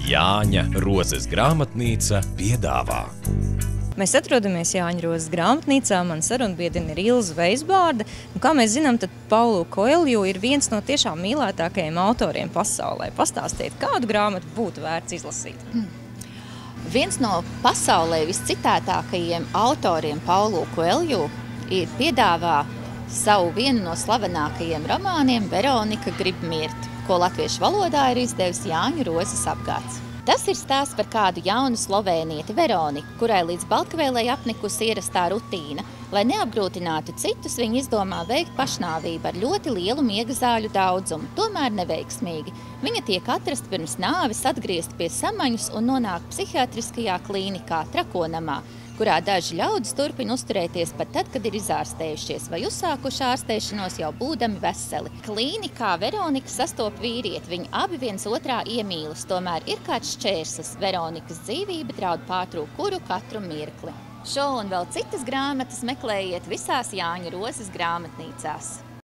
Jāņa Rozes grāmatnīca piedāvā. Mēs atrodamies Jāņa Rozes grāmatnīcā, man sarunbiedrine ir Ilze Veisbārde. Kā mēs zinām, tad Paulo Koelju ir viens no tiešām mīlētākajiem autoriem pasaulē. Pastāstiet, kādu grāmatu būtu vērts izlasīt? Viens no pasaulē viscitētākajiem autoriem, Paulo Koelju, piedāvā savu vienu no slavenākajiem romāniem Veronika grib mirt, ko latviešu valodā ir izdevis Jāņa Rozes apgāds. Tas ir stāsts par kādu jaunu slovēnieti Veroniku, kurai līdz Baltkavēlei apnikusi ierastā rutīna. Lai neapgrūtinātu citus, viņa izdomā veikt pašnāvību ar ļoti lielu miega zāļu daudzumu, tomēr neveiksmīgi. Viņa tiek atrasta pirms nāves, atgriezta pie samaņas un nonāk psihiatriskajā klīnikā Trakonamā, kurā daži ļaudis turpina uzturēties pat tad, kad ir izārstējušies vai uzsākuši ārstēšanos jau būdami veseli. Klīnikā Veronika sastop vīrieti, viņi abi viens otrā iemīlas, tomēr ir kāds šķērslis. Veronikas dzīvība draud pārtrūkt kuru katru mirkli. Šo un vēl citas grāmatas meklējiet visās Jāņa Rozes grāmatnīcās.